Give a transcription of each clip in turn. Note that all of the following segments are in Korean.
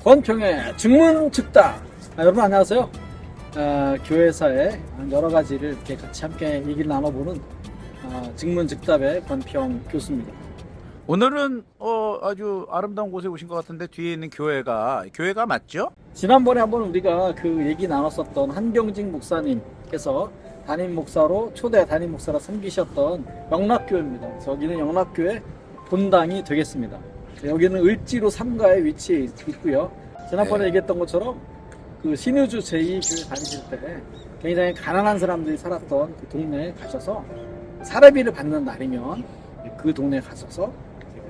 권평의 증문즉답. 여러분 안녕하세요. 교회사의 여러 가지를 이렇게 같이 함께 얘기를 나눠보는 증문즉답의 권평 교수입니다. 오늘은 아주 아름다운 곳에 오신 것 같은데 뒤에 있는 교회가 맞죠? 지난번에 한번 우리가 그 얘기 나눴었던 한경직 목사님께서 담임 목사로 초대 담임 목사로 섬기셨던 영락교회입니다. 그래서 여기는 영락교회 본당이 되겠습니다. 여기는 을지로 3가에 위치해 있고요. 지난번에 네. 얘기했던 것처럼 그 신의주 제2교회 다니실 때 굉장히 가난한 사람들이 살았던 그 동네에 가셔서 사례비를 받는 날이면 그 동네에 가셔서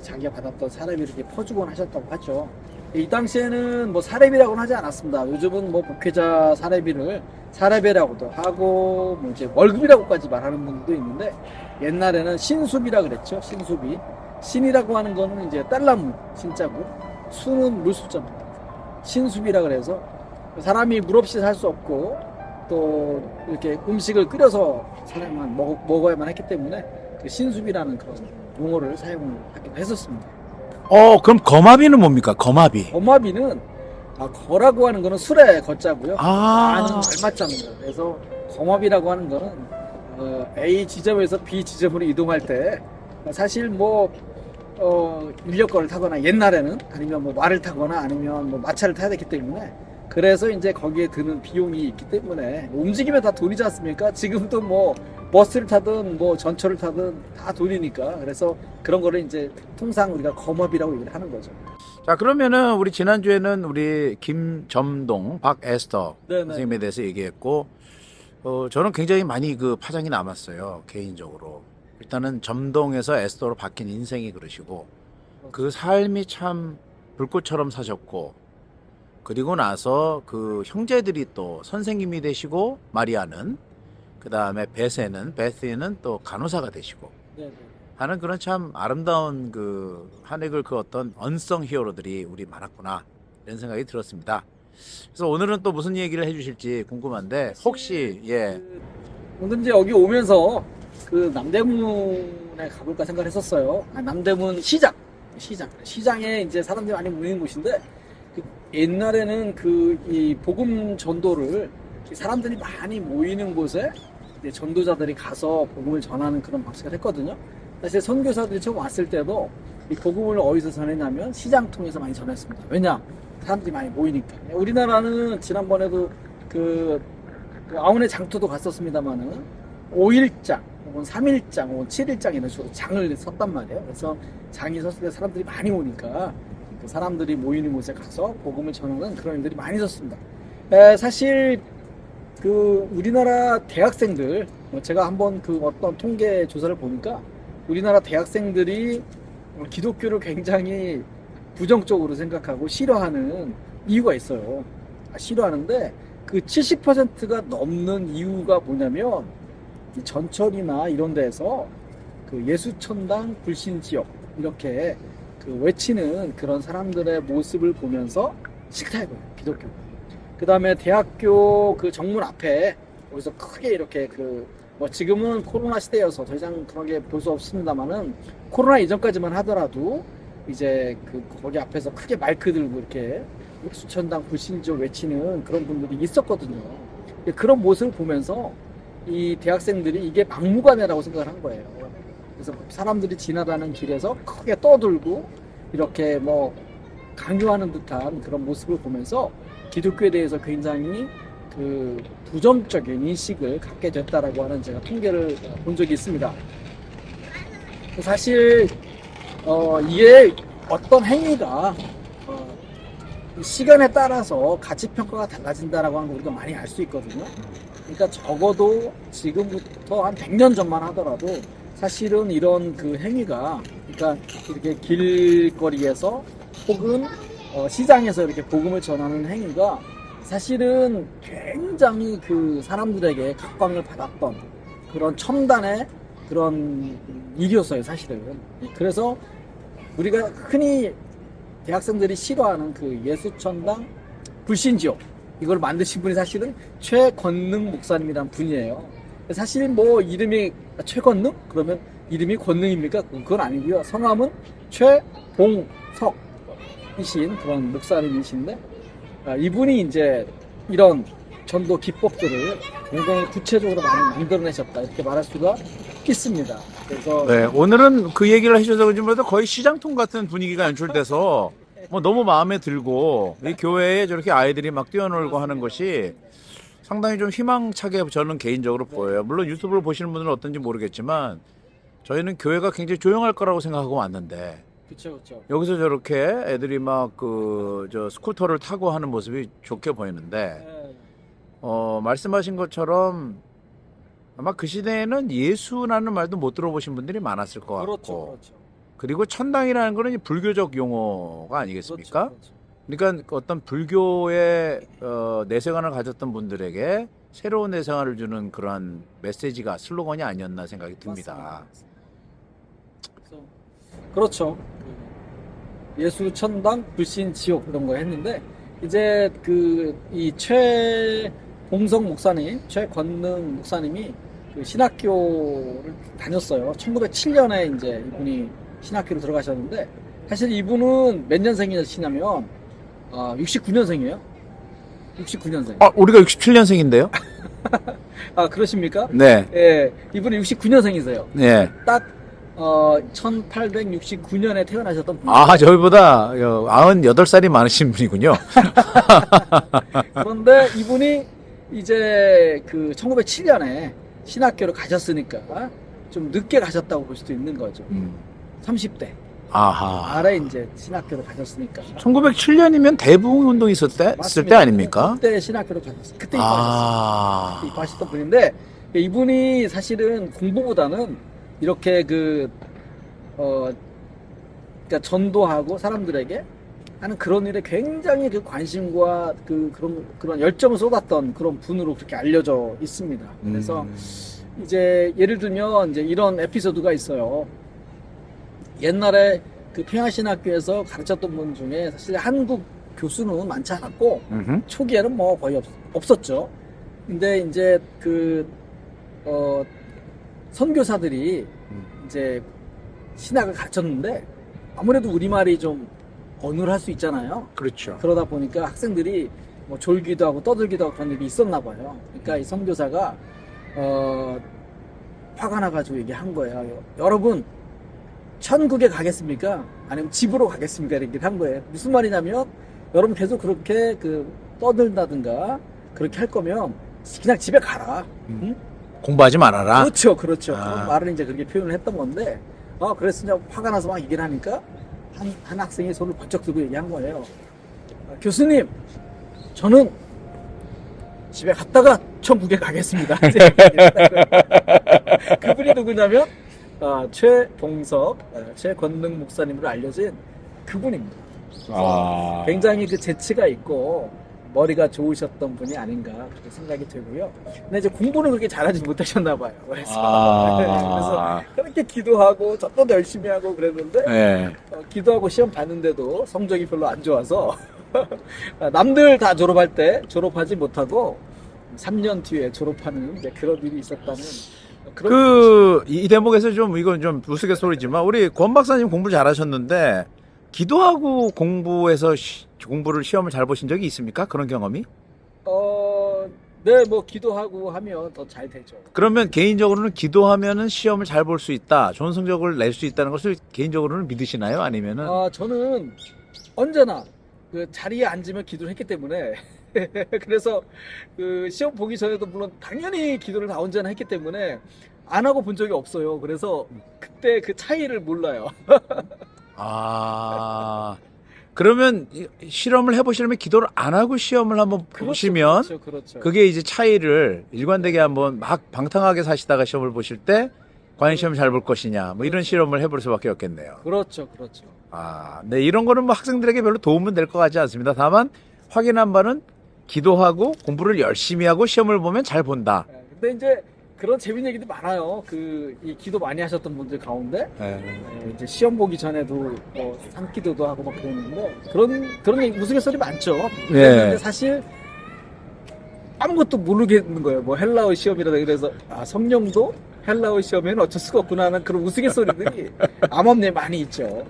자기가 받았던 사례비를 이렇게 퍼주곤 하셨다고 하죠. 이 당시에는 뭐 사례비라고는 하지 않았습니다. 요즘은 뭐 목회자 사례비를 사례비라고도 하고 뭐 이제 월급이라고까지 말하는 분들도 있는데 옛날에는 신수비라 그랬죠. 신수비. 신이라고 하는 거는 이제 달러물 신자고 수는 물수자입니다. 신수비라 그래서 사람이 물 없이 살 수 없고 또 이렇게 음식을 끓여서 사람만 먹어야만 했기 때문에 그 신수비라는 그런 용어를 사용을 하기도 했었습니다. 그럼 거마비는 뭡니까? 거마비. 거마비는 거라고 하는 거는 술의 거자고요. 아. 아는 말맞자입니다. 그래서 거마비라고 하는 거는 A 지점에서 B 지점으로 이동할 때 사실 뭐 인력거를 타거나 옛날에는 아니면 뭐 말을 타거나 아니면 뭐 마차를 타야 되기 때문에 그래서 이제 거기에 드는 비용이 있기 때문에 움직이면 다 돈이지 않습니까? 지금도 뭐 버스를 타든 뭐 전철을 타든 다 돈이니까 그래서 그런 거를 이제 통상 우리가 거마비라고 얘기를 하는 거죠. 자, 그러면은 우리 지난주에는 우리 김점동, 박에스터 네네. 선생님에 대해서 얘기했고 저는 굉장히 많이 그 파장이 남았어요. 개인적으로. 일단은 점동에서 에스더로 바뀐 인생이 그러시고 그 삶이 참 불꽃처럼 사셨고 그리고 나서 그 형제들이 또 선생님이 되시고 마리아는 그 다음에 베스는 또 간호사가 되시고 네네. 하는 그런 참 아름다운 그 한해글 그 어떤 언성 히어로들이 우리 많았구나 이런 생각이 들었습니다. 그래서 오늘은 또 무슨 얘기를 해주실지 궁금한데 혹시 오늘 이제 여기 오면서 그 남대문에 가볼까 생각을 했었어요. 남대문 시장에 이제 사람들이 많이 모이는 곳인데 그 옛날에는 그 이 복음 전도를 사람들이 많이 모이는 곳에 이제 전도자들이 가서 복음을 전하는 그런 방식을 했거든요. 사실 선교사들이 처음 왔을 때도 이 복음을 어디서 전했냐면 시장 통해서 많이 전했습니다. 왜냐? 사람들이 많이 모이니까. 우리나라는 지난번에도 그 아우네 장터도 갔었습니다만은 5일장 혹은 3일장 혹은 7일장 이런 식으로 장을 섰단 말이에요. 그래서 장이 섰을 때 사람들이 많이 오니까 그 사람들이 모이는 곳에 가서 복음을 전하는 그런 일들이 많이 있었습니다. 사실 그 우리나라 대학생들 제가 한번 그 어떤 통계 조사를 보니까 우리나라 대학생들이 기독교를 굉장히 부정적으로 생각하고 싫어하는 이유가 있어요. 싫어하는데 그 70%가 넘는 이유가 뭐냐면 전철이나 이런 데서 그 예수천당 불신지역 이렇게 그 외치는 그런 사람들의 모습을 보면서 싫다 이거예요. 기독교. 그 다음에 대학교 그 정문 앞에 거기서 크게 이렇게 뭐 지금은 코로나 시대여서 더 이상 그런 게 볼 수 없습니다만은 코로나 이전까지만 하더라도 이제 그 거기 앞에서 크게 마이크 들고 이렇게 예수천당 불신지역 외치는 그런 분들이 있었거든요. 그런 모습을 보면서 이 대학생들이 이게 막무가내라고 생각을 한 거예요. 그래서 사람들이 지나가는 길에서 크게 떠들고 이렇게 뭐 강요하는 듯한 그런 모습을 보면서 기독교에 대해서 굉장히 그 부정적인 인식을 갖게 됐다라고 하는 제가 통계를 본 적이 있습니다. 사실 이게 어떤 행위가 시간에 따라서 가치 평가가 달라진다라고 하는 거 우리가 많이 알 수 있거든요. 그러니까 적어도 지금부터 한 100년 전만 하더라도 사실은 이런 그 행위가 그러니까 이렇게 길거리에서 혹은 시장에서 이렇게 복음을 전하는 행위가 사실은 굉장히 그 사람들에게 각광을 받았던 그런 첨단의 그런 일이었어요, 사실은. 그래서 우리가 흔히 대학생들이 싫어하는 그 예수천당 불신지역 이걸 만드신 분이 사실은 최권능 목사님이란 분이에요. 사실 뭐 이름이 최권능? 그러면 이름이 권능입니까? 그건 아니고요. 성함은 최봉석. 이신 그런 목사님이신데 이분이 이제 이런 전도 기법들을 굉장히 구체적으로 많이 만들어내셨다 이렇게 말할 수가 있겠습니다. 그래서 네, 오늘은 그 얘기를 해주셔서 그런지 몰라도 거의 시장통 같은 분위기가 연출돼서 뭐 너무 마음에 들고 이 교회에 저렇게 아이들이 막 뛰어놀고 하는 것이 상당히 좀 희망차게 저는 개인적으로 보여요. 물론 유튜브를 보시는 분들은 어떤지 모르겠지만 저희는 교회가 굉장히 조용할 거라고 생각하고 왔는데 그렇죠. 여기서 저렇게 애들이 막 그 저 스쿠터를 타고 하는 모습이 좋게 보이는데 말씀하신 것처럼 아마 그 시대에는 예수라는 말도 못 들어보신 분들이 많았을 것 같고 그렇죠. 그리고 천당이라는 거는 불교적 용어가 아니겠습니까? 그렇죠. 그러니까 어떤 불교의 내세관을 가졌던 분들에게 새로운 내생활을 주는 그러한 메시지가 슬로건이 아니었나 생각이 듭니다. 그래서 그렇죠. 예수 천당 불신 지옥 이런 거 했는데 이제 이 최봉석 목사님, 최권능 목사님이 그 신학교를 다녔어요. 1907년에 이제 이분이 신학교로 들어가셨는데 사실 이분은 몇 년생이시냐면 69년생이에요. 69년생. 아, 우리가 67년생인데요? 아, 그러십니까? 네. 예, 이분이 69년생이세요. 네. 딱 1869년에 태어나셨던 분이에요. 아, 저희보다 98살이 많으신 분이군요. 그런데 이분이 이제 그 1907년에 신학교를 가셨으니까 좀 늦게 가셨다고 볼 수도 있는 거죠. 30대 아하. 아래 이제 신학교를 가셨으니까. 1907년이면 대부흥 운동이 있을 때 아닙니까? 그때 신학교를 가셨어요. 그때 아. 입학하셨던 분인데 이분이 사실은 공부보다는 이렇게 그러니까 전도하고 사람들에게 하는 그런 일에 굉장히 그 관심과 그런 열정을 쏟았던 그런 분으로 그렇게 알려져 있습니다. 그래서 이제 예를 들면 이제 이런 에피소드가 있어요. 옛날에 그 평양신학교에서 가르쳤던 분 중에 사실 한국 교수는 많지 않았고 초기에는 뭐 거의 없었죠. 근데 이제 선교사들이 이제 신학을 가르쳤는데 아무래도 우리말이 좀 어눌할 수 있잖아요. 그렇죠. 그러다 보니까 학생들이 뭐 졸기도 하고 떠들기도 하고 그런 일이 있었나 봐요. 그러니까 이 선교사가 화가 나가지고 얘기한 거예요. 여러분 천국에 가겠습니까? 아니면 집으로 가겠습니까? 이렇게 한 거예요. 무슨 말이냐면 여러분 계속 그렇게 떠들다든가 그렇게 할 거면 그냥 집에 가라. 응? 공부하지 말아라. 그렇죠. 그런 아. 말을 이제 그렇게 표현을 했던 건데, 그래서 화가 나서 막 얘기를 하니까 한 학생이 손을 번쩍 들고 얘기한 거예요. 교수님, 저는 집에 갔다가 천국에 가겠습니다. 그분이 누구냐면 최봉석, 최권능 목사님으로 알려진 그분입니다. 아. 굉장히 그 재치가 있고 머리가 좋으셨던 분이 아닌가 그렇게 생각이 되고요. 근데 이제 공부는 그렇게 잘하지 못하셨나 봐요. 그래서 그렇게 기도하고 전도 열심히 하고 그랬는데 네. 기도하고 시험 봤는데도 성적이 별로 안 좋아서 남들 다 졸업할 때 졸업하지 못하고 3년 뒤에 졸업하는 이제 그런 일이 있었다는 그런 이 대목에서 이건 좀 우스갯소리지만 우리 권 박사님 공부 잘하셨는데 기도하고 공부를 시험을 잘 보신 적이 있습니까? 그런 경험이? 네, 뭐 기도하고 하면 더 잘 되죠. 그러면 개인적으로는 기도하면은 시험을 잘 볼 수 있다, 좋은 성적을 낼 수 있다는 것을 개인적으로는 믿으시나요? 아니면은? 저는 언제나 그 자리에 앉으면 기도를 했기 때문에 그래서 그 시험 보기 전에도 물론 당연히 기도를 다 언제나 했기 때문에 안 하고 본 적이 없어요. 그래서 그때 그 차이를 몰라요. 그러면 실험을 해보시려면 기도를 안 하고 시험을 한번 보시면 그렇죠. 그게 이제 차이를 일관되게 한번 막 방탕하게 사시다가 시험을 보실 때 과연 시험을 잘 볼 것이냐 뭐 이런 실험을 해볼 수밖에 없겠네요. 그렇죠. 네, 이런 거는 뭐 학생들에게 별로 도움은 될 것 같지 않습니다. 다만 확인한 바는 기도하고 공부를 열심히 하고 시험을 보면 잘 본다. 근데 이제 그런 재밌는 얘기도 많아요. 이 기도 많이 하셨던 분들 가운데 이제 시험 보기 전에도 뭐 산기도도 하고 막 그러는데 그런 얘기 우스갯소리 많죠. 근데 사실 아무것도 모르겠는 거예요. 뭐 헬라어 시험이라든가 그래서 성령도 헬라어 시험에는 어쩔 수가 없구나 하는 그런 우스갯소리들이 암암리에 많이 있죠.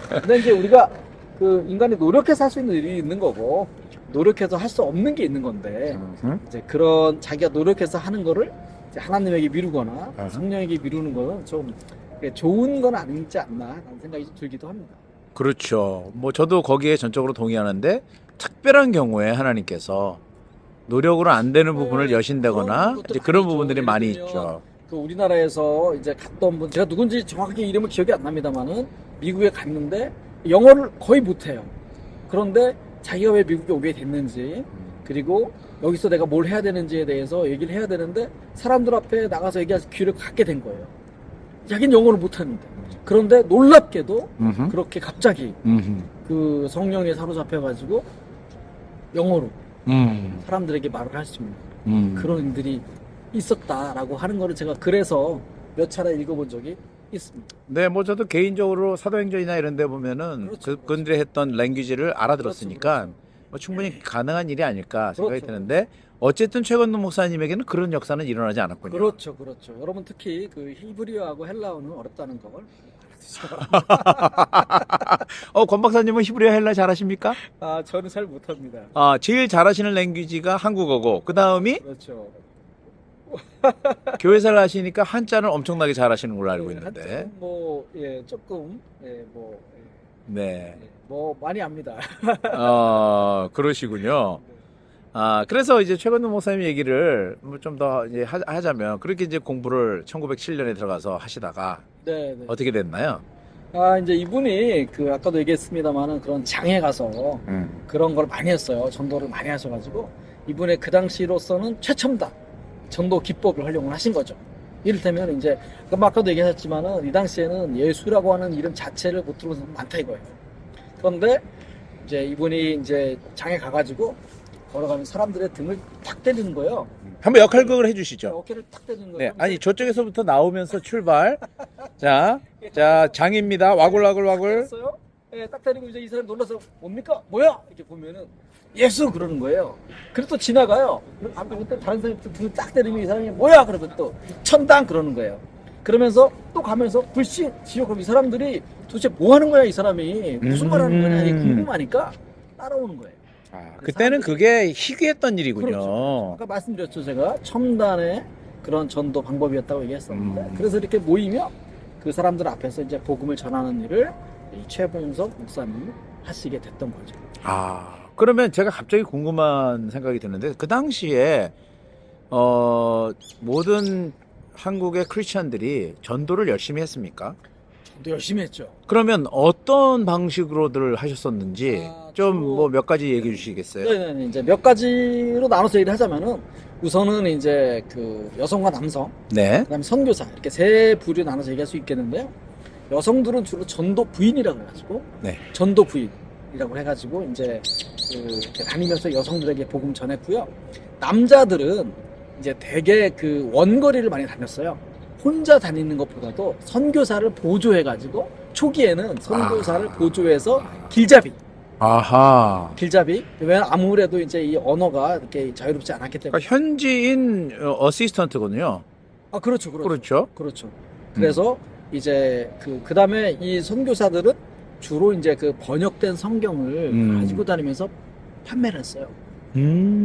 근데 이제 우리가 그 인간이 노력해서 할 수 있는 일이 있는 거고 노력해서 할 수 없는 게 있는 건데 이제 그런 자기가 노력해서 하는 거를 이제 하나님에게 미루거나 성령에게 미루는 거는 좀 좋은 건 아니지 않나 라는 생각이 좀 들기도 합니다. 그렇죠. 뭐 저도 거기에 전적으로 동의하는데 특별한 경우에 하나님께서 노력으로 안 되는 부분을 여신다거나 그것도 이제 그런 아니죠. 부분들이 예를 많이 들면 있죠. 그 우리나라에서 이제 갔던 분 제가 누군지 정확하게 이름을 기억이 안 납니다만은 미국에 갔는데 영어를 거의 못해요. 그런데 자기가 왜 미국에 오게 됐는지 그리고 여기서 내가 뭘 해야 되는지에 대해서 얘기를 해야 되는데 사람들 앞에 나가서 얘기할 기회를 갖게 된 거예요. 자기는 영어를 못하는데 그런데 놀랍게도 그렇게 갑자기 그 성령에 사로잡혀가지고 영어로 사람들에게 말을 할 수 있는 그런 일들이 있었다라고 하는 거를 제가 그래서 몇 차례 읽어본 적이 있습니다. 네, 뭐 저도 개인적으로 사도행전이나 이런 데 보면은 그렇죠, 그분들이 했던 랭귀지를 알아들었으니까 그렇죠. 뭐 충분히 가능한 일이 아닐까 생각이 그렇죠. 드는데 어쨌든 최건동 목사님에게는 그런 역사는 일어나지 않았군요. 그렇죠, 그렇죠. 여러분 특히 그 히브리어하고 헬라어는 어렵다는 걸 권 박사님은 히브리어 헬라 잘하십니까? 아 저는 잘 못합니다. 제일 잘하시는 랭귀지가 한국어고 그 다음이 그렇죠. 교회사를 하시니까 한자는 엄청나게 잘하시는 걸로 알고 있는데. 한쪽은 뭐 조금 네. 뭐 많이 압니다. 그러시군요. 그래서 이제 최건동 목사님 얘기를 좀 더 이제 하자면 그렇게 이제 공부를 1907년에 들어가서 하시다가 네, 네. 어떻게 됐나요? 이제 이분이 그 아까도 얘기했습니다만은 그런 장에 가서 그런 걸 많이 했어요. 전도를 많이 하셔가지고 이분의 그 당시로서는 최첨단 전도 기법을 활용을 하신 거죠. 이를테면 이제 아까도 얘기하셨지만은 이 당시에는 예수라고 하는 이름 자체를 못 들어본 사람 많다 이거예요. 그런데 이제 이분이 이제 장에 가가지고 걸어가면 사람들의 등을 탁 때리는 거예요. 한번 역할극을 해주시죠. 어깨를 탁 때리는 거예요. 네, 아니 저쪽에서부터 나오면서 출발. 자, 장입니다. 와글와글. 했어요. 예, 딱 때리고 이제 이 사람 놀라서 뭡니까? 뭐야? 이렇게 보면은 예수 그러는 거예요. 그래서 또 지나가요. 그때 다른 사람이 또 등을 딱 때리면 이 사람이 뭐야? 그러면 또 천당 그러는 거예요. 그러면서 또 가면서 불신 지옥 그럼 이 사람들이 도대체 뭐 하는 거야 이 사람이 무슨 말 하는 거냐 이게 궁금하니까 따라오는 거예요. 그때는 그게 희귀했던 일이군요. 그렇죠. 아까 말씀드렸죠 제가 첨단의 그런 전도 방법이었다고 얘기했었는데 그래서 이렇게 모이면 그 사람들 앞에서 이제 복음을 전하는 일을 이 최봉석 목사님이 하시게 됐던 거죠. 그러면 제가 갑자기 궁금한 생각이 드는데 그 당시에 모든 한국의 크리스천들이 전도를 열심히 했습니까? 전도 열심히 했죠. 그러면 어떤 방식으로들 하셨었는지 좀 뭐 몇 가지 얘기해 주시겠어요? 네네 이제 몇 가지로 나눠서 얘기를 하자면은 우선은 이제 그 여성과 남성, 네. 그다음에 선교사 이렇게 세 부류 나눠서 얘기할 수 있겠는데요. 여성들은 주로 전도 부인이라고 해가지고 네. 전도 부인이라고 해가지고 이제 이렇게 다니면서 여성들에게 복음 전했고요. 남자들은 이제 되게 그 원거리를 많이 다녔어요. 혼자 다니는 것보다도 선교사를 보조해가지고 초기에는 선교사를 보조해서 길잡이. 길잡이. 왜냐면 아무래도 이제 이 언어가 이렇게 자유롭지 않았기 때문에. 그러니까 현지인 어시스턴트거든요. 그렇죠. 그렇죠. 그래서 이제 그 다음에 이 선교사들은 주로 이제 그 번역된 성경을 가지고 다니면서 판매를 했어요.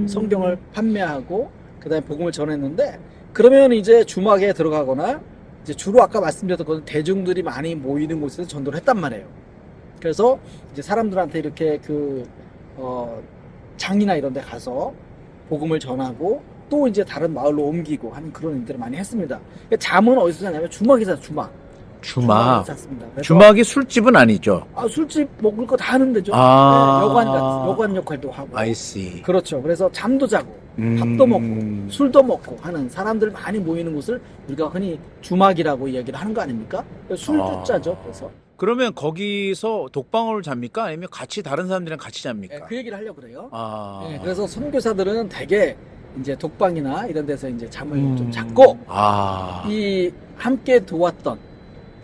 성경을 판매하고 그다음에 복음을 전했는데 그러면 이제 주막에 들어가거나 이제 주로 아까 말씀드렸던 건 대중들이 많이 모이는 곳에서 전도를 했단 말이에요. 그래서 이제 사람들한테 이렇게 장이나 이런 데 가서 복음을 전하고 또 이제 다른 마을로 옮기고 하는 그런 일들을 많이 했습니다. 잠은 어디서 자냐면 주막에서 주막에서 잤습니다. 주막이 술집은 아니죠. 술집 먹을 거 다 하는 데죠. 여관 역할도 하고. I see. 그렇죠. 그래서 잠도 자고 밥도 먹고 술도 먹고 하는 사람들 많이 모이는 곳을 우리가 흔히 주막이라고 이야기를 하는 거 아닙니까? 술도 짜죠. 그래서 그러면 거기서 독방을 잡니까? 아니면 같이 다른 사람들이랑 같이 잡니까? 그 얘기를 하려고 그래요. 그래서 선교사들은 대개 이제 독방이나 이런 데서 이제 잠을 좀 잤고 이 함께 도왔던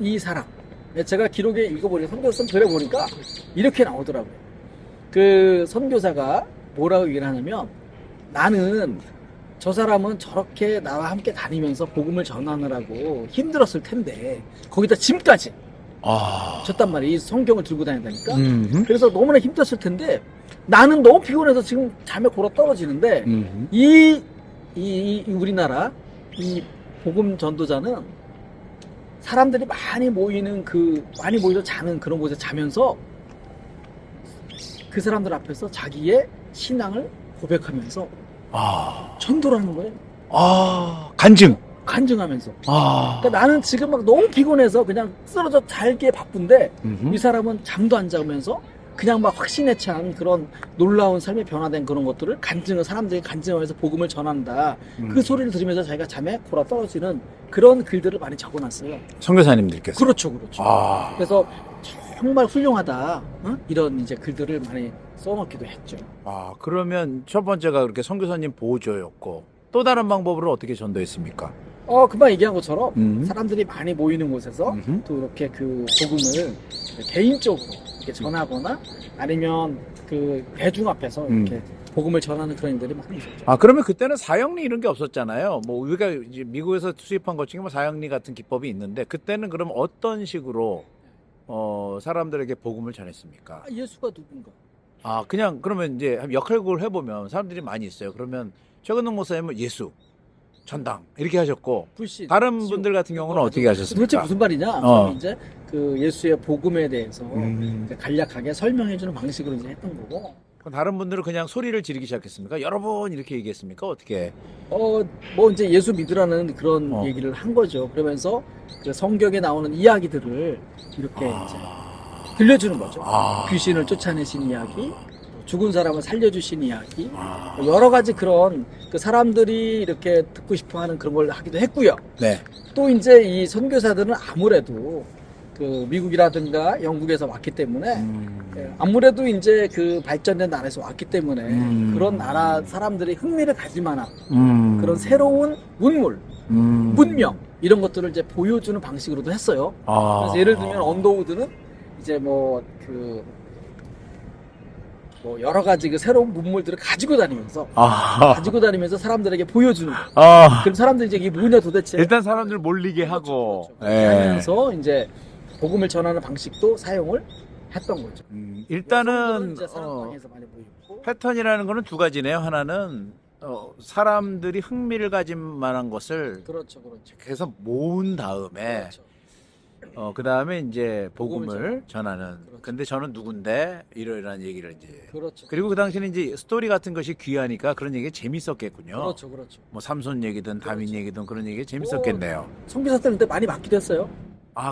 이 사람 제가 기록에 읽어보니까 선교사 들어보니까 이렇게 나오더라고요. 그 선교사가 뭐라고 얘기를 하냐면 나는 저 사람은 저렇게 나와 함께 다니면서 복음을 전하느라고 힘들었을 텐데 거기다 짐까지 졌단 말이에요. 이 성경을 들고 다니다니까. 음. 그래서 너무나 힘들었을 텐데 나는 너무 피곤해서 지금 잠에 골아 떨어지는데 음. 이 우리나라 이 복음 전도자는 사람들이 많이 모여서 자는 그런 곳에 자면서 그 사람들 앞에서 자기의 신앙을 고백하면서 전도를 하는 거예요. 간증. 간증하면서. 그러니까 나는 지금 막 너무 피곤해서 그냥 쓰러져 잘게 바쁜데 이 사람은 잠도 안 자면서 그냥 막 확신에 찬 그런 놀라운 삶의 변화된 그런 것들을 사람들이 간증하면서 복음을 전한다. 그 소리를 들으면서 자기가 잠에 골아 떨어지는 그런 글들을 많이 적어놨어요. 선교사님들께서. 그렇죠. 그래서 정말 훌륭하다. 이런 이제 글들을 많이 써놓기도 했죠. 그러면 첫 번째가 그렇게 선교사님 보조였고 또 다른 방법으로 어떻게 전도했습니까? 금방 얘기한 것처럼 사람들이 많이 모이는 곳에서 또 이렇게 그 복음을 개인적으로 이렇게 전하거나 아니면 그 대중 앞에서 이렇게 복음을 전하는 그런 일들이 많이 있었죠. 그러면 그때는 사형리 이런 게 없었잖아요. 뭐 우리가 이제 미국에서 수입한 것 중에 뭐 사형리 같은 기법이 있는데 그때는 그럼 어떤 식으로 사람들에게 복음을 전했습니까? 예수가 누군가? 그냥 그러면 이제 역할극을 해보면 사람들이 많이 있어요. 그러면 최근능 목사님은 예수, 전당 이렇게 하셨고 불신. 다른 분들 같은 경우는 어떻게 하셨습니까? 도대체 무슨 말이냐? 이제 그 예수의 복음에 대해서 이제 간략하게 설명해주는 방식으로 이제 했던 거고. 다른 분들은 그냥 소리를 지르기 시작했습니까? 여러분 이렇게 얘기했습니까? 어떻게? 뭐 이제 예수 믿으라는 그런 얘기를 한 거죠. 그러면서 그 성경에 나오는 이야기들을 이렇게 이제 들려주는 거죠. 귀신을 쫓아내신 이야기, 죽은 사람을 살려주신 이야기, 여러 가지 그런 그 사람들이 이렇게 듣고 싶어하는 그런 걸 하기도 했고요. 네. 또 이제 이 선교사들은 아무래도 그 미국이라든가 영국에서 왔기 때문에 아무래도 이제 그 발전된 나라에서 왔기 때문에 그런 나라 사람들이 흥미를 가질 만한 그런 새로운 문물, 문명 이런 것들을 이제 보여주는 방식으로도 했어요. 그래서 예를 들면 언더우드는 이제 뭐 여러 가지 그 새로운 문물들을 가지고 다니면서 사람들에게 보여주는 거예요. 그럼 사람들이 이제 이게 뭐냐 도대체 일단 사람들 몰리게 하고 하면서 이제 복음을 전하는 방식도 사용을 했던 거죠. 일단은 이제 사랑방에서 많이 모였고 패턴이라는 거는 두 가지네요. 하나는 사람들이 흥미를 가질 만한 것을 그렇죠. 계속 모은 다음에 그 다음에 이제 복음을 복음을 전하는. 그렇죠. 근데 저는 누군데 이러이러한 얘기를 이제. 그렇죠. 그리고 그 당시에는 이제 스토리 같은 것이 귀하니까 그런 얘기가 재밌었겠군요. 그렇죠. 뭐 삼손 얘기든 다윈 얘기든 그런 얘기가 재밌었겠네요. 선교사들 그때 많이 받기도 했어요.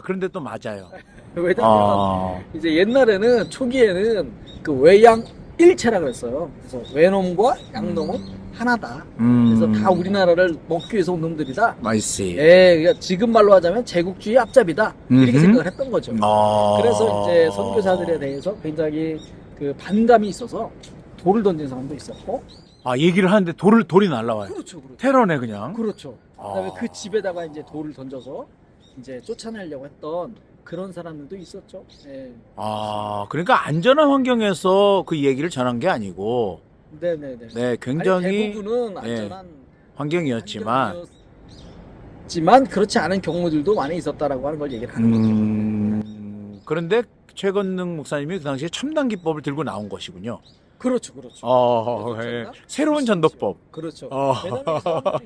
그런데 또 맞아요. 왜냐면 이제 옛날에는 초기에는 그 외양 일체라 그랬어요. 그래서 외놈과 양놈은 하나다. 그래서 다 우리나라를 먹기 위해서 온 놈들이다. 마이씨. 그러니까 지금 말로 하자면 제국주의 앞잡이다. 이렇게 생각을 했던 거죠. 그래서 이제 선교사들에 대해서 굉장히 그 반감이 있어서 돌을 던진 사람도 있었고. 얘기를 하는데 돌이 날라와요. 그렇죠. 테러네 그냥. 그렇죠. 그다음에 그 집에다가 이제 돌을 던져서 이제 쫓아내려고 했던 그런 사람들도 있었죠. 그러니까 안전한 환경에서 그 얘기를 전한 게 아니고, 네네네. 네, 굉장히 대부분은 안전한 환경이었지만, 그렇지 않은 경우들도 많이 있었다라고 하는 걸 얘기를 하는 거죠. 그런데 최건능 목사님이 그 당시에 첨단 기법을 들고 나온 것이군요. 그렇죠. 새로운 전도법. 그렇죠. 왜냐면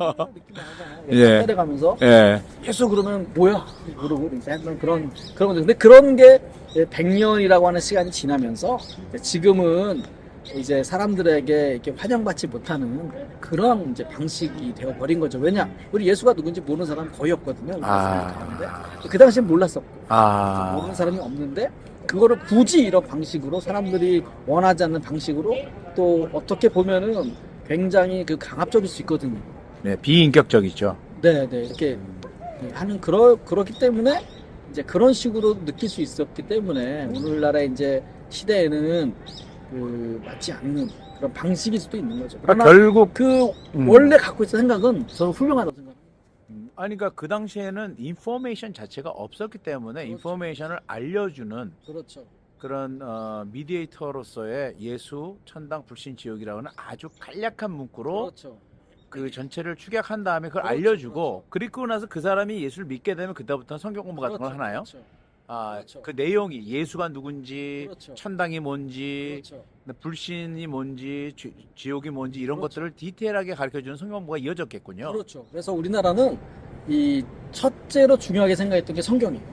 사람들이 느낌 예. 따라가면서 예. 예수 그러면 뭐야? 모르고 했던 그런 건데 근데 그런 게 100년이라고 하는 시간이 지나면서 지금은 이제 사람들에게 이렇게 환영받지 못하는 그런 이제 방식이 되어 버린 거죠. 왜냐? 우리 예수가 누군지 모르는 사람 거의 없거든요. 그 당시엔 몰랐었고 모르는 사람이 없는데 그거를 굳이 이런 방식으로 사람들이 원하지 않는 방식으로 또 어떻게 보면은 굉장히 그 강압적일 수 있거든요. 네, 비인격적이죠. 네, 이렇게 하는 그렇기 때문에 이제 그런 식으로 느낄 수 있었기 때문에 오늘날의 이제 시대에는 그 맞지 않는 그런 방식일 수도 있는 거죠. 그러나 결국 원래 갖고 있던 생각은 저는 훌륭하다고 생각합니다. 그러니까 그 당시에는 인포메이션 자체가 없었기 때문에 인포메이션을 알려주는 그렇죠. 그런 미디에이터로서의 예수, 천당, 불신, 지옥이라고 하는 아주 간략한 문구로 그 전체를 축약한 다음에 그걸 알려주고 그리고 나서 그 사람이 예수를 믿게 되면 그다음부터는 성경 공부 같은 걸 하나요? 그렇죠. 그 내용이 예수가 누군지, 그렇죠. 천당이 뭔지, 그렇죠. 불신이 뭔지, 지옥이 뭔지 이런 그렇죠. 것들을 디테일하게 가르쳐주는 성경부가 이어졌겠군요. 그렇죠. 그래서 우리나라는 이 첫째로 중요하게 생각했던 게 성경이에요.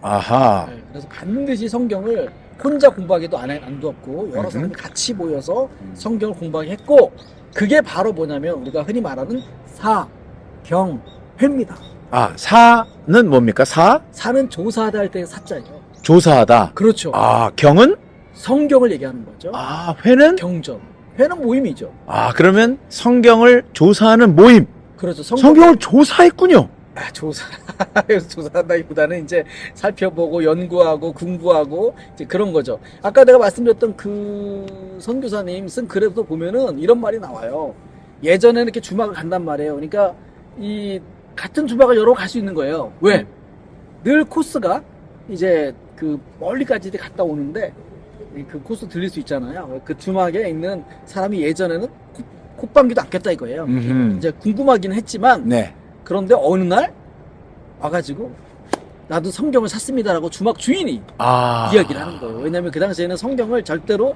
아하. 네, 그래서 반드시 성경을 혼자 공부하기도 안 두었고 여러 사람이 같이 모여서 성경을 공부하게 했고 그게 바로 뭐냐면 우리가 흔히 말하는 사경회입니다. 사는 뭡니까? 사는 조사하다 할 때 사자예요. 조사하다. 그렇죠. 경은? 성경을 얘기하는 거죠. 회는? 경전. 회는 모임이죠. 그러면 성경을 조사하는 모임. 그렇죠. 성경을 조사했군요. 조사한다기보다는 이제 살펴보고 연구하고 공부하고 이제 그런 거죠. 아까 내가 말씀드렸던 그 선교사님 쓴 글에도 보면은 이런 말이 나와요. 예전에는 이렇게 주막을 간단 말이에요. 그러니까 이 같은 주막을 여러 갈 수 있는 거예요. 왜? 늘 코스가 이제 그 멀리까지 갔다 오는데 그 코스 들릴 수 있잖아요. 그 주막에 있는 사람이 예전에는 콧방귀도 안 꼈다 이거예요. 이제 궁금하긴 했지만 네. 그런데 어느 날 와가지고 나도 성경을 샀습니다라고 주막 주인이 이야기를 하는 거예요. 왜냐하면 그 당시에는 성경을 절대로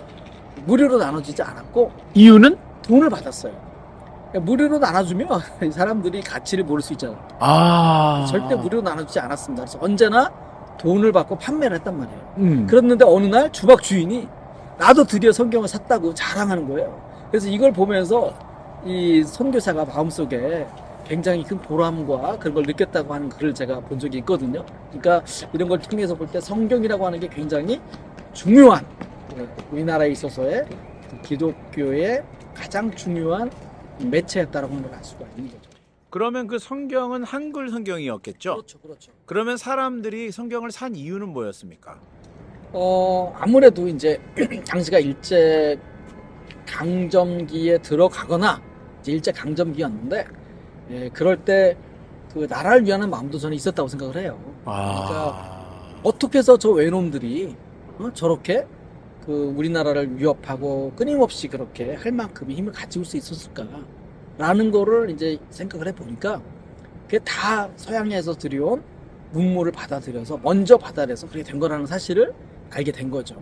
무료로 나눠주지 않았고 이유는? 돈을 받았어요. 그러니까 무료로 나눠주면 이 사람들이 가치를 모를 수 있잖아요. 절대 무료로 나눠주지 않았습니다. 그래서 언제나 돈을 받고 판매를 했단 말이에요. 그랬는데 어느 날 주막 주인이 나도 드디어 성경을 샀다고 자랑하는 거예요. 그래서 이걸 보면서 이 선교사가 마음속에 굉장히 큰 보람과 그런 걸 느꼈다고 하는 글을 제가 본 적이 있거든요. 그러니까 이런 걸 통해서 볼 때 성경이라고 하는 게 굉장히 중요한 우리나라에 있어서의 기독교의 가장 중요한 매체였다라고 하는 걸 알 수가 있는 거죠. 그러면 그 성경은 한글 성경이었겠죠? 그렇죠, 그렇죠. 그러면 사람들이 성경을 산 이유는 뭐였습니까? 아무래도 이제 당시가 일제 강점기에 들어가거나 이제 일제 강점기였는데 그럴 때 그 나라를 위하는 마음도 저는 있었다고 생각을 해요. 그러니까 어떻게 해서 저 외놈들이 저렇게 그 우리나라를 위협하고 끊임없이 그렇게 할 만큼의 힘을 가지고 수 있었을까라는 거를 이제 생각을 해보니까 그게 다 서양에서 들여온 문물을 받아들여서 먼저 받아들여서 그렇게 된 거라는 사실을 알게 된 거죠.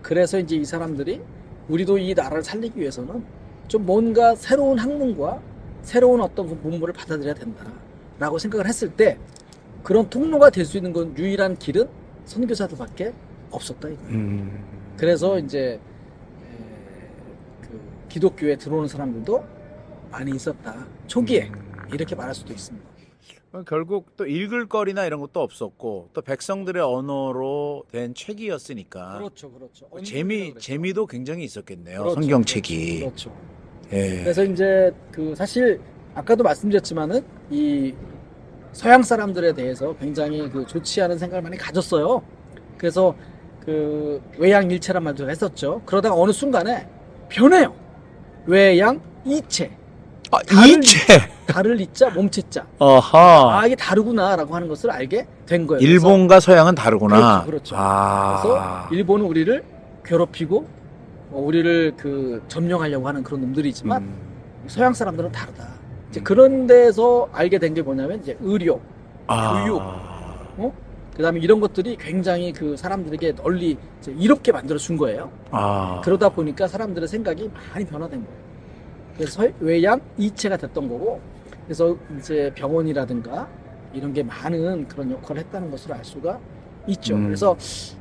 그래서 이제 이 사람들이 우리도 이 나라를 살리기 위해서는 좀 뭔가 새로운 학문과 새로운 어떤 그 문물을 받아들여야 된다라고 생각을 했을 때 그런 통로가 될 수 있는 건 유일한 길은 선교사들밖에 없었다 이거예요. 그래서 이제 그 기독교에 들어오는 사람들도 많이 있었다. 초기에 이렇게 말할 수도 있습니다. 결국 또 읽을 거리나 이런 것도 없었고 또 백성들의 언어로 된 책이었으니까 그렇죠, 그렇죠. 재미도 굉장히 있었겠네요. 그렇죠, 성경책이. 그렇죠. 예. 그래서 이제 그 사실 아까도 말씀드렸지만은 이 서양 사람들에 대해서 굉장히 그 좋지 않은 생각을 많이 가졌어요. 그래서 그 외양일체란 말도 했었죠. 그러다가 어느 순간에 변해요. 외양이체. 이체. 다를 이자, 몸체자. 아하. 이게 다르구나라고 하는 것을 알게 된 거예요. 일본과 서양은 다르구나. 그렇죠. 그래서 일본은 우리를 괴롭히고 우리를 그 점령하려고 하는 그런 놈들이지만 서양 사람들은 다르다. 이제 그런 데서 알게 된 게 뭐냐면 이제 의료, 교육, 그다음에 이런 것들이 굉장히 그 사람들에게 널리 이제 이롭게 만들어 준 거예요. 그러다 보니까 사람들의 생각이 많이 변화된 거예요. 그래서 외양 이체가 됐던 거고, 그래서 이제 병원이라든가 이런 게 많은 그런 역할을 했다는 것을 알 수가 있죠. 그래서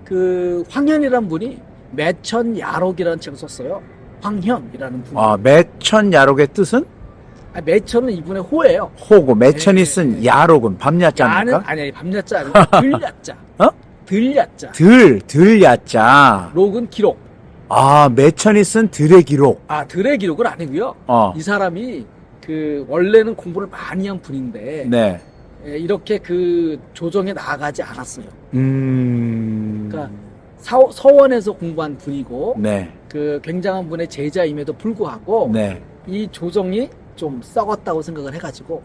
그 황현이라는 분이 매천야록이라는 책을 썼어요. 황현이라는 분이. 매천야록의 뜻은? 매천은 이분의 호예요. 호고 매천이 쓴 야록은 밤야자입니까? 아니 밤야자 아니고 들야자. 들야자. 들야자. 록은 기록. 매천이 쓴 들의 기록. 들의 기록은 아니고요. 이 사람이 그 원래는 공부를 많이 한 분인데 네. 이렇게 그 조정에 나아가지 않았어요. 그러니까 서원에서 공부한 분이고, 네. 그 굉장한 분의 제자임에도 불구하고 네. 이 조정이 좀 썩었다고 생각을 해가지고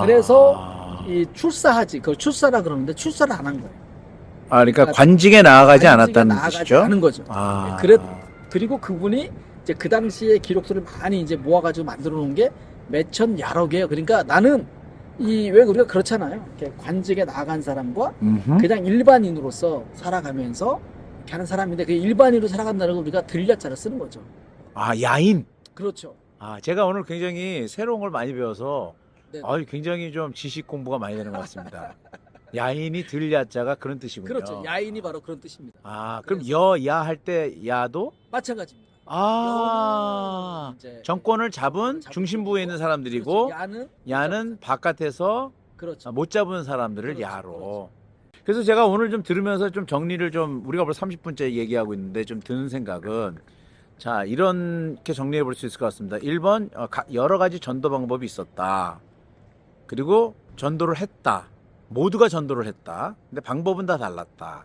그래서 이 출사하지, 그걸 출사라 그러는데 출사를 안 한 거예요. 그러니까 관직에 나아가지 않았다는 뜻이죠. 않은 거죠. 그리고 그분이 이제 그 당시에 기록들을 많이 이제 모아가지고 만들어 놓은 게 매천야록이에요. 그러니까 나는 왜 우리가 그렇잖아요. 이렇게 관직에 나아간 사람과 음흠. 그냥 일반인으로서 살아가면서 이렇게 하는 사람인데 그 일반인으로 살아간다는 걸 우리가 들려자를 쓰는 거죠. 아, 야인. 그렇죠. 아, 제가 오늘 굉장히 새로운 걸 많이 배워서 네. 굉장히 좀 지식 공부가 많이 되는 것 같습니다. 야인이 들야자가 그런 뜻이군요. 그렇죠. 야인이 바로 그런 뜻입니다. 아, 그럼 그래서- 야 할 때 야도? 마찬가지입니다. 아, 여는 이제 정권을 잡은 중심부에 있는 사람들이고, 그렇죠. 야는 바깥에서 그렇죠. 못 잡은 사람들을 그렇죠. 야로. 그렇죠. 그래서 제가 오늘 좀 들으면서 좀 정리를 좀, 우리가 벌써 30분째 얘기하고 있는데 좀 드는 생각은, 자, 이렇게 정리해 볼 수 있을 것 같습니다. 1번, 여러 가지 전도 방법이 있었다. 그리고 전도를 했다. 모두가 전도를 했다. 근데 방법은 다 달랐다.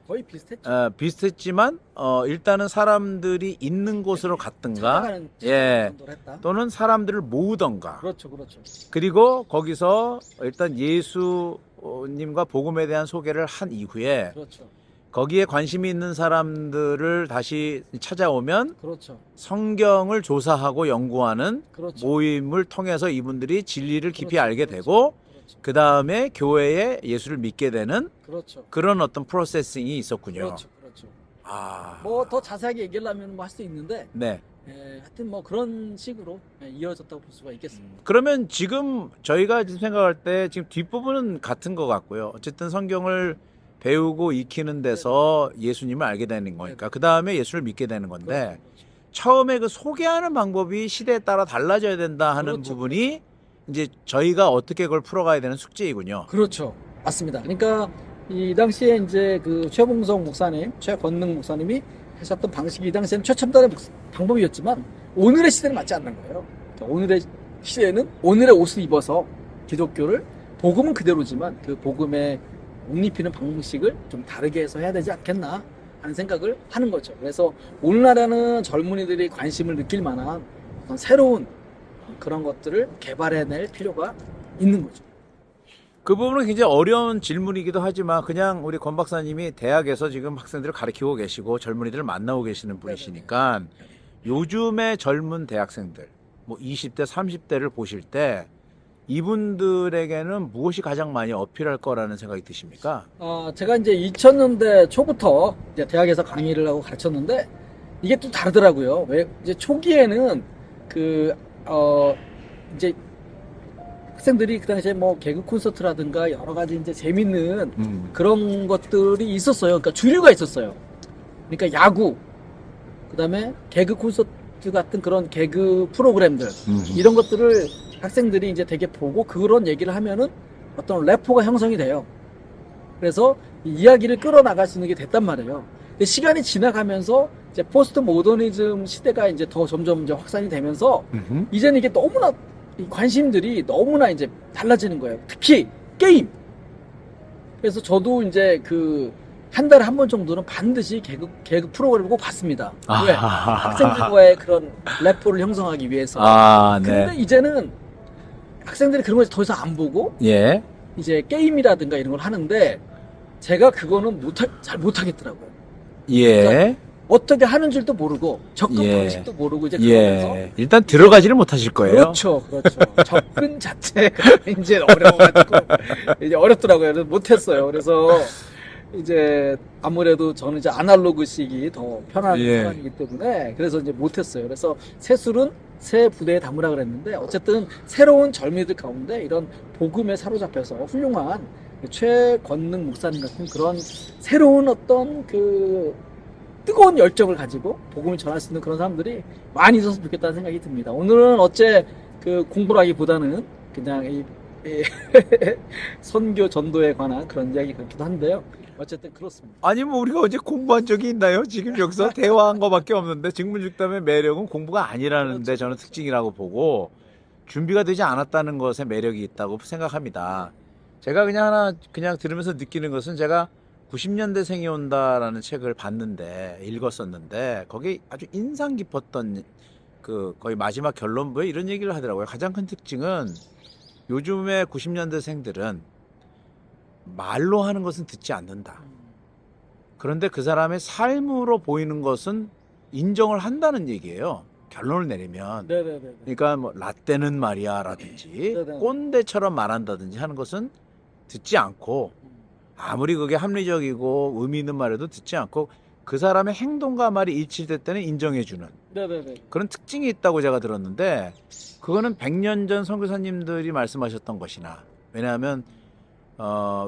거의 비슷했죠. 비슷했지만, 일단은 사람들이 있는 곳으로 갔든가, 찾아가는 예. 정도를 했다. 또는 사람들을 모으던가. 그렇죠. 그렇죠. 그리고 거기서 일단 예수님과 복음에 대한 소개를 한 이후에 그렇죠. 거기에 관심이 있는 사람들을 다시 찾아오면 그렇죠. 성경을 조사하고 연구하는 그렇죠. 모임을 통해서 이분들이 진리를 깊이 그렇죠. 알게 그렇죠. 되고 그렇죠. 그 다음에 교회에 예수를 믿게 되는 그렇죠. 그런 어떤 프로세싱이 있었군요. 그렇죠. 그렇죠. 아, 뭐 더 자세하게 얘기하려면 뭐 할 수 있는데 네. 하여튼 뭐 그런 식으로 이어졌다고 볼 수가 있겠습니다. 그러면 지금 저희가 지금 생각할 때 지금 뒷부분은 같은 것 같고요. 어쨌든 성경을 배우고 익히는 데서 예수님을 알게 되는 거니까 그 다음에 예수를 믿게 되는 건데 그렇죠. 처음에 그 소개하는 방법이 시대에 따라 달라져야 된다 하는 그렇죠. 부분이 이제 저희가 어떻게 그걸 풀어가야 되는 숙제이군요. 그렇죠. 맞습니다. 그러니까 이 당시에 이제 그 최봉성 목사님, 최권능 목사님이 하셨던 방식이 이 당시에는 최첨단의 방법이었지만 오늘의 시대는 맞지 않는 거예요. 그러니까 오늘의 시대는 오늘의 옷을 입어서 기독교를 복음은 그대로지만 그 복음의 옷 입히는 방식을 좀 다르게 해서 해야 되지 않겠나 하는 생각을 하는 거죠. 그래서 오늘날에는 젊은이들이 관심을 느낄 만한 어떤 새로운 그런 것들을 개발해낼 필요가 있는 거죠. 그 부분은 굉장히 어려운 질문이기도 하지만 그냥 우리 권 박사님이 대학에서 지금 학생들을 가르치고 계시고 젊은이들을 만나고 계시는 분이시니까 요즘의 젊은 대학생들 뭐 20대 30대를 보실 때 이분들에게는 무엇이 가장 많이 어필할 거라는 생각이 드십니까? 제가 이제 2000년대 초부터 이제 대학에서 강의를 하고 가르쳤는데 이게 또 다르더라고요. 왜 이제 초기에는 이제 학생들이 그 당시에 뭐 개그 콘서트라든가 여러 가지 이제 재밌는 그런 것들이 있었어요. 그러니까 주류가 있었어요. 그러니까 야구, 그다음에 개그 콘서트 같은 그런 개그 프로그램들 이런 것들을 학생들이 이제 되게 보고 그런 얘기를 하면은 어떤 래퍼가 형성이 돼요. 그래서 이 이야기를 끌어나갈 수 있는 게 됐단 말이에요. 근데 시간이 지나가면서 이제 포스트 모더니즘 시대가 이제 더 점점 이제 확산이 되면서 이제는 이게 너무나 이 관심들이 너무나 이제 달라지는 거예요. 특히 게임. 그래서 저도 이제 한 달에 한 번 정도는 반드시 개그 프로그램을 꼭 봤습니다. 왜? 학생들과의 그런 래퍼를 형성하기 위해서. 네. 근데 이제는 학생들이 그런 걸 더 이상 안 보고 예. 이제 게임이라든가 이런 걸 하는데 제가 그거는 잘 못하겠더라고요. 예. 어떻게 하는 줄도 모르고 접근 예. 방식도 모르고 이제 그러면서 예. 일단 들어가지를 못하실 거예요. 그렇죠. 접근 자체가 이제 어려워가지고 이제 어렵더라고요. 그래서 못했어요. 그래서 이제 아무래도 저는 이제 아날로그식이 더 편한 예. 사람이기 때문에 그래서 이제 못했어요. 그래서 새술은 새 부대에 담으라 그랬는데 어쨌든 새로운 젊이들 가운데 이런 복음에 사로잡혀서 훌륭한 최권능 목사님 같은 그런 새로운 어떤 뜨거운 열정을 가지고 복음을 전할 수 있는 그런 사람들이 많이 있었으면 좋겠다는 생각이 듭니다. 오늘은 어째 공부를 하기보다는 그냥 이 선교 전도에 관한 그런 이야기 같기도 한데요. 어쨌든 그렇습니다. 아니 뭐 우리가 어제 공부한 적이 있나요? 지금 여기서 대화한 거밖에 없는데 직문직담의 매력은 공부가 아니라는데 그렇죠. 저는 특징이라고 보고 준비가 되지 않았다는 것에 매력이 있다고 생각합니다. 제가 그냥 들으면서 느끼는 것은 제가 90년대생이 온다라는 책을 읽었었는데 거기 아주 인상 깊었던 거의 마지막 결론부에 이런 얘기를 하더라고요. 가장 큰 특징은 요즘의 90년대생들은 말로 하는 것은 듣지 않는다. 그런데 그 사람의 삶으로 보이는 것은 인정을 한다는 얘기예요. 결론을 내리면 네네네. 그러니까 뭐 라떼는 말이야라든지 네네. 꼰대처럼 말한다든지 하는 것은 듣지 않고 아무리 그게 합리적이고 의미 있는 말에도 듣지 않고 그 사람의 행동과 말이 일치될 때는 인정해주는 네네네. 그런 특징이 있다고 제가 들었는데 그거는 100년 전 선교사님들이 말씀하셨던 것이나 왜냐하면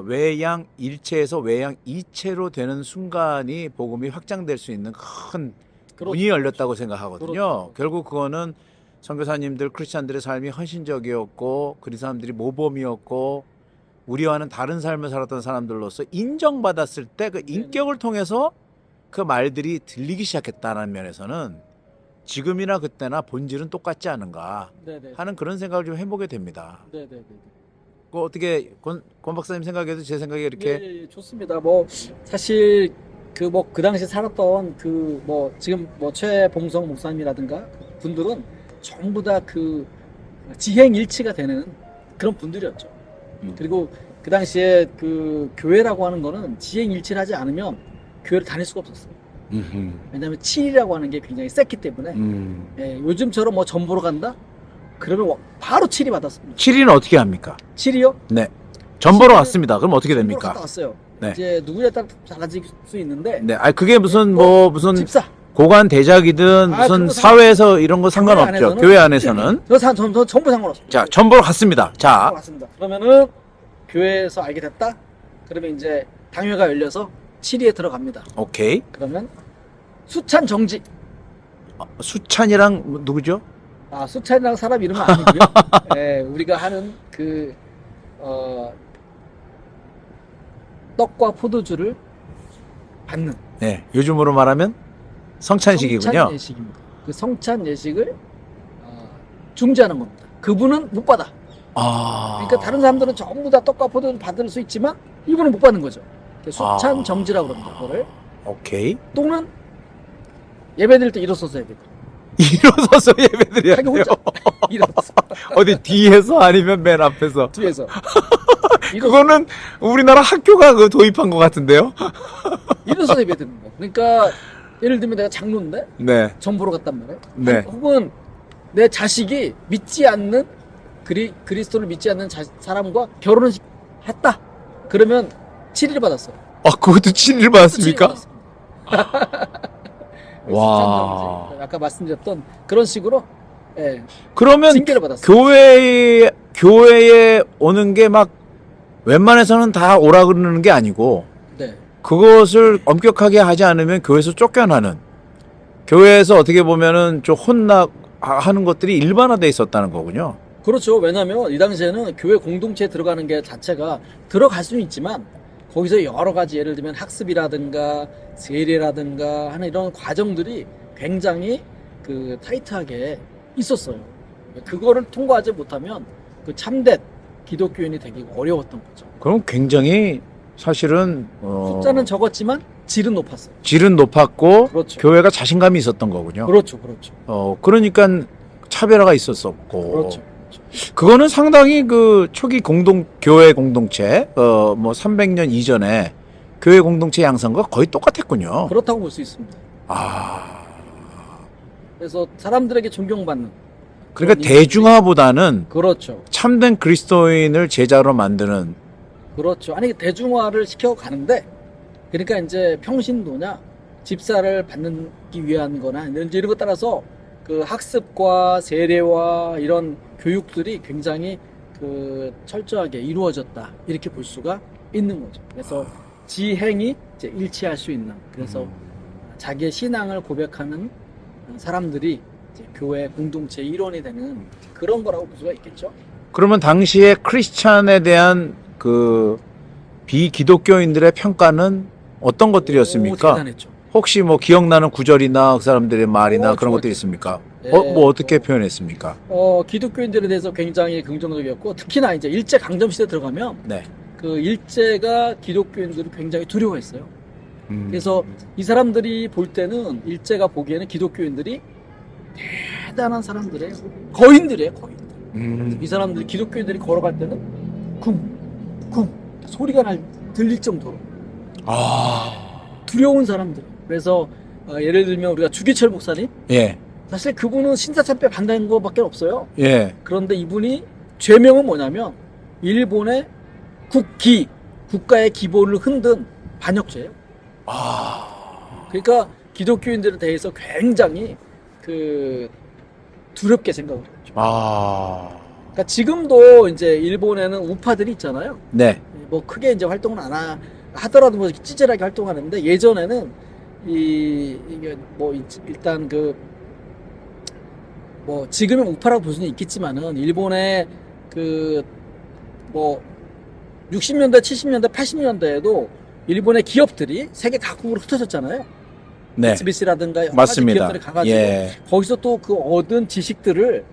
외양 일체에서 외양 이체로 되는 순간이 복음이 확장될 수 있는 큰 그렇죠. 문이 열렸다고 생각하거든요. 그렇죠. 결국 그거는 선교사님들 크리스찬들의 삶이 헌신적이었고 그 사람들이 모범이었고 우리와는 다른 삶을 살았던 사람들로서 인정받았을 때 그 인격을 통해서 그 말들이 들리기 시작했다는 면에서는 지금이나 그때나 본질은 똑같지 않은가 네네. 하는 그런 생각을 좀 해보게 됩니다. 네네네. 그 어떻게 권 박사님 생각에도 제 생각에 이렇게 예, 좋습니다. 뭐 사실 그 당시 살았던 지금 최봉성 목사님이라든가 그 분들은 전부 다 그 지행일치가 되는 그런 분들이었죠. 그리고 그 당시에 그 교회라고 하는 거는 지행일치를 하지 않으면 교회를 다닐 수가 없었어요. 왜냐하면 7이라고 하는 게 굉장히 셌기 때문에 예, 요즘처럼 뭐 전보러 간다? 그러면 바로 7이 받았습니다. 7위는 어떻게 합니까? 7이요? 네. 전보러 왔습니다. 그럼 어떻게 됩니까? 갔다 왔어요. 네. 이제 누구에 따라 달라질 수 있는데 네. 아 그게 무슨 무슨 집사 고관 대작이든 아, 무슨 그런 거 사회에서 이런 거 상관없죠. 안에서는- 교회 안에서는. 저 전부 상관없습니다. 자, 전보러 갔습니다. 자, 맞습니다. 그러면은 교회에서 알게 됐다. 그러면 이제 당회가 열려서 7위에 들어갑니다. 오케이. 그러면 수찬 정지. 수찬이랑 누구죠? 아, 수찬이라는 사람 이름은 아니고요. 예, 우리가 하는 떡과 포도주를 받는 네. 요즘으로 말하면 성찬식이군요. 성찬 예식입니다. 그 성찬 예식을 중지하는 겁니다. 그분은 못 받아. 아. 그러니까 다른 사람들은 전부 다 떡과 포도를 받을 수 있지만 이분은 못 받는 거죠. 수찬 정지라고 그럽니다. 그거를. 오케이. 또는 예배드릴 때 일어서서 예배. 일어서서 예배드려야 자기 돼요. 혼자 일어서서 어디 뒤에서 아니면 맨 앞에서. 뒤에서. 그거는 우리나라 학교가 그 도입한 것 같은데요. 일어서서 예배드리는 거. 그러니까 예를 들면 내가 장로인데 네. 전보러 갔단 말이에요. 네. 혹은 내 자식이 믿지 않는 그리스도를 믿지 않는 사람과 결혼을 했다. 그러면 7일 받았어요. 아, 그것도 7일 받았습니까? 와. 와. 아까 말씀드렸던 그런 식으로 예, 그러면 징계를 받았어요. 교회에 오는 게 막 웬만해서는 다 오라 그러는 게 아니고 네. 그것을 엄격하게 하지 않으면 교회에서 쫓겨나는 교회에서 어떻게 보면은 좀 하는 것들이 일반화돼 있었다는 거군요. 그렇죠. 왜냐하면 이 당시에는 교회 공동체에 들어가는 게 자체가 들어갈 수는 있지만 거기서 여러 가지 예를 들면 학습이라든가 세례라든가 하는 이런 과정들이 굉장히 타이트하게 있었어요. 그거를 통과하지 못하면 그 참된 기독교인이 되기 어려웠던 거죠. 그럼 굉장히 사실은 숫자는 적었지만 질은 높았어요. 질은 높았고 그렇죠. 교회가 자신감이 있었던 거군요. 그렇죠. 그러니까 차별화가 있었었고. 그렇죠. 그거는 상당히 그 초기 교회 공동체, 300년 이전에 교회 공동체 양상과 거의 똑같았군요. 그렇다고 볼 수 있습니다. 아. 그래서 사람들에게 존경받는. 그러니까 그런 대중화보다는 그렇죠. 참된 그리스도인을 제자로 만드는. 그렇죠. 아니, 대중화를 시켜가는데, 그러니까 이제 평신도냐, 집사를 받기 위한 거나, 이런 것 따라서 그 학습과 세례와 이런 교육들이 굉장히 철저하게 이루어졌다. 이렇게 볼 수가 있는 거죠. 그래서 지행이 이제 일치할 수 있는, 그래서 자기의 신앙을 고백하는 사람들이 이제 교회 공동체의 일원이 되는 그런 거라고 볼 수가 있겠죠. 그러면 당시에 크리스찬에 대한 그 비기독교인들의 평가는 어떤 것들이었습니까? 대단했죠. 혹시 뭐 기억나는 구절이나 그 사람들의 말이나 그런 것들이 있습니까? 네. 뭐 어떻게 표현했습니까? 기독교인들에 대해서 굉장히 긍정적이었고, 특히나 이제 일제 강점 시대 들어가면 네. 그 일제가 기독교인들을 굉장히 두려워했어요. 그래서 이 사람들이 볼 때는 일제가 보기에는 기독교인들이 대단한 사람들이에요. 거인들이에요, 거인들. 이 사람들이 기독교인들이 걸어갈 때는 쿵쿵 소리가 들릴 정도로 두려운 사람들. 그래서 예를 들면 우리가 주기철 목사님, 예. 사실 그분은 신사참배 반대한 거밖에 없어요. 예. 그런데 이분이 죄명은 뭐냐면 일본의 국가의 기본을 흔든 반역죄예요. 아. 그러니까 기독교인들에 대해서 굉장히 그 두렵게 생각을 했죠. 아. 그러니까 지금도 이제 일본에는 우파들이 있잖아요. 네. 뭐 크게 이제 활동을 안 하더라도 뭐 찌질하게 활동하는데 예전에는 이게 뭐 일단 그 뭐 지금은 우파라고 볼 수는 있겠지만은 일본의 그 뭐 60년대, 70년대, 80년대에도 일본의 기업들이 세계 각국으로 흩어졌잖아요. 네. 미쓰비시라든가 여러 가지 맞습니다. 기업들이 가가지고 예. 거기서 또 그 얻은 지식들을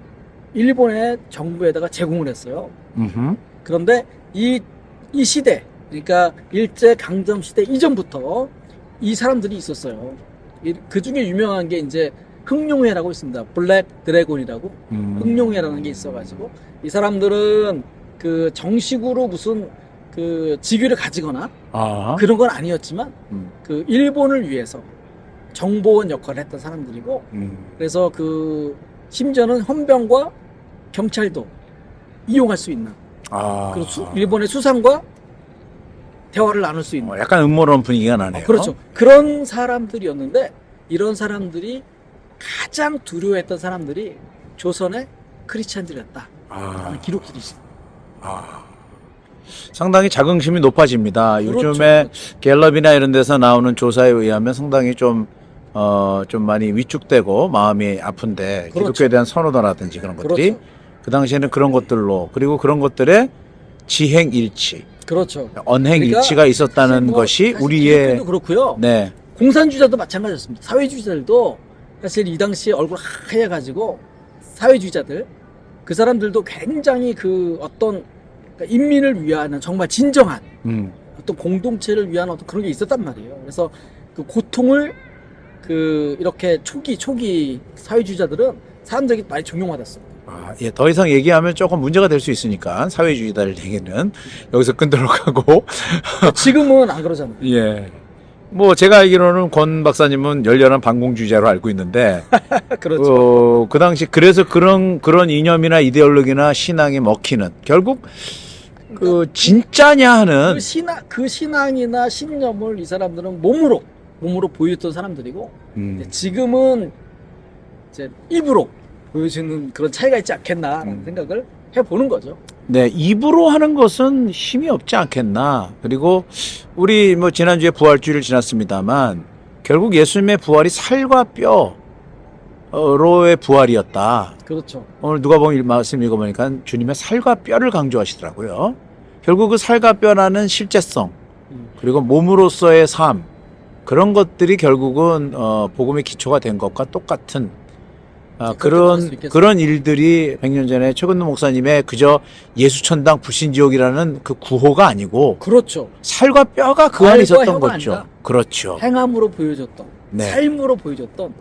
일본의 정부에다가 제공을 했어요. 음흠. 그런데 이 시대, 그러니까 일제 강점 시대 이전부터 이 사람들이 있었어요. 그 중에 유명한 게 이제 흑룡회라고 있습니다. 블랙 드래곤이라고 흑룡회라는 게 있어가지고 이 사람들은 그 정식으로 무슨 그 직위를 가지거나 아. 그런 건 아니었지만 음. 그 일본을 위해서 정보원 역할을 했던 사람들이고 음. 그래서 그 심지어는 헌병과 경찰도 이용할 수 있는 아. 그리고 일본의 수상과 대화를 나눌 수 있는 약간 음모론 분위기가 나네요. 그렇죠. 그런 사람들이었는데 이런 사람들이 가장 두려워했던 사람들이 조선의 크리스찬들이었다. 아. 라는 기록들이 있습니다. 아. 상당히 자긍심이 높아집니다. 그렇죠. 요즘에 갤럽이나 이런 데서 나오는 조사에 의하면 상당히 좀 많이 위축되고 마음이 아픈데 그렇죠. 기독교에 대한 선호도라든지 그런 것들이 그렇죠. 그 당시에는 그런 것들로 그리고 그런 것들의 지행일치, 그렇죠. 언행일치가 있었다는 사실 뭐 것이 사실 우리의 기독교도 그렇고요. 네. 공산주의자도 마찬가지였습니다. 사회주의자들도 사실 이 당시에 얼굴 하얘가지고 사회주의자들 그 사람들도 굉장히 그 어떤 그러니까 인민을 위한 정말 진정한 어떤 공동체를 위한 어떤 그런 게 있었단 말이에요. 그래서 그 고통을 그 이렇게 초기 사회주의자들은 사람들이 많이 존경받았습니다. 아, 예, 더 이상 얘기하면 조금 문제가 될 수 있으니까 사회주의자들 얘기는 여기서 끊도록 하고 지금은 안 그러잖아요. 예. 뭐 제가 알기로는 권 박사님은 열렬한 반공주의자로 알고 있는데 그렇죠. 그 당시 그래서 그런 이념이나 이데올로기나 신앙이 먹히는 결국 그 진짜냐 하는 그 신앙이나 신념을 이 사람들은 몸으로 보여줬던 사람들이고 지금은 이제 입으로 보여주는 그런 차이가 있지 않겠나라는 생각을 해보는 거죠. 네, 입으로 하는 것은 힘이 없지 않겠나. 그리고 우리 뭐 지난주에 부활주의를 지났습니다만 결국 예수님의 부활이 살과 뼈로의 부활이었다. 그렇죠. 오늘 누가복음 말씀 읽어보니까 주님의 살과 뼈를 강조하시더라고요. 결국 그 살과 뼈라는 실제성 그리고 몸으로서의 삶 그런 것들이 결국은 복음의 기초가 된 것과 똑같은 그런 일들이 100년 전에 최근도 목사님의 그저 예수천당 불신지옥이라는 그 구호가 아니고 그렇죠. 살과 뼈가 그 안에 있었던 혀가 거죠. 아니라 그렇죠. 행함으로 보여줬던 네. 삶으로 보여줬던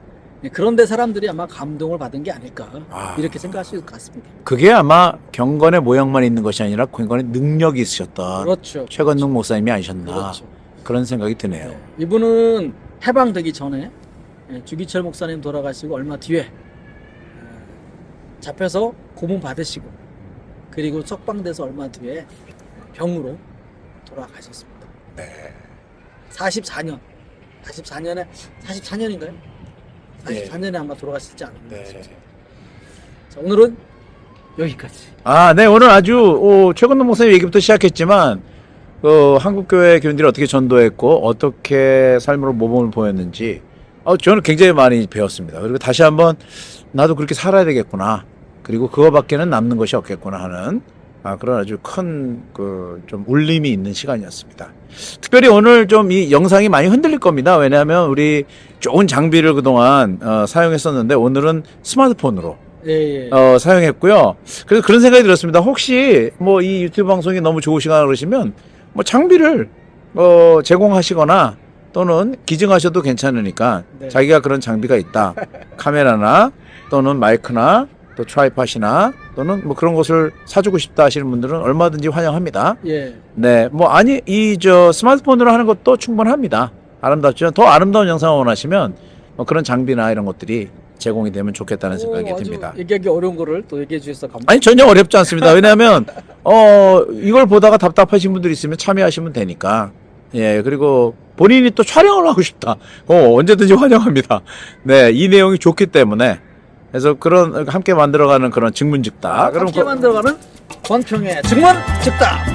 그런데 사람들이 아마 감동을 받은 게 아닐까 이렇게 생각할 수 있을 것 같습니다. 그게 아마 경건의 모양만 있는 것이 아니라 경건의 능력이 있으셨던 그렇죠. 최건능 목사님이 아니셨나 그렇죠. 그런 생각이 드네요. 네. 이분은 해방되기 전에 주기철 목사님 돌아가시고 얼마 뒤에 잡혀서 고문 받으시고 그리고 석방돼서 얼마 뒤에 병으로 돌아가셨습니다. 네. 44년인가요? 44년에 아마 돌아가시지 않았나. 네. 자, 오늘은 여기까지. 네, 오늘 아주 최건능 목사님 얘기부터 시작했지만 한국교회 교인들이 어떻게 전도했고 어떻게 삶으로 모범을 보였는지 저는 굉장히 많이 배웠습니다. 그리고 다시 한번 나도 그렇게 살아야 되겠구나. 그리고 그거밖에는 남는 것이 없겠구나 하는 그런 아주 큰 좀 울림이 있는 시간이었습니다. 특별히 오늘 좀 이 영상이 많이 흔들릴 겁니다. 왜냐하면 우리 좋은 장비를 그동안 사용했었는데 오늘은 스마트폰으로 예. 사용했고요. 그래서 그런 생각이 들었습니다. 혹시 뭐 이 유튜브 방송이 너무 좋으시거나 그러시면 뭐 장비를 제공하시거나 또는 기증하셔도 괜찮으니까 네. 자기가 그런 장비가 있다. 카메라나 또는 마이크나 또 트라이팟이나 또는 뭐 그런 것을 사주고 싶다 하시는 분들은 얼마든지 환영합니다. 예. 네, 뭐 스마트폰으로 하는 것도 충분합니다. 아름답지만 더 아름다운 영상을 원하시면 뭐 그런 장비나 이런 것들이 제공이 되면 좋겠다는 생각이 아주 듭니다. 얘기하기 어려운 거를 또 얘기해 주셔서 감사합니다. 아니 전혀 어렵지 않습니다. 왜냐하면 이걸 보다가 답답하신 분들이 있으면 참여하시면 되니까. 예, 그리고 본인이 또 촬영을 하고 싶다. 언제든지 환영합니다. 네, 이 내용이 좋기 때문에. 그래서 그런 함께 만들어가는 그런 증문즉답. 함께 만들어가는 권평의 증문즉답.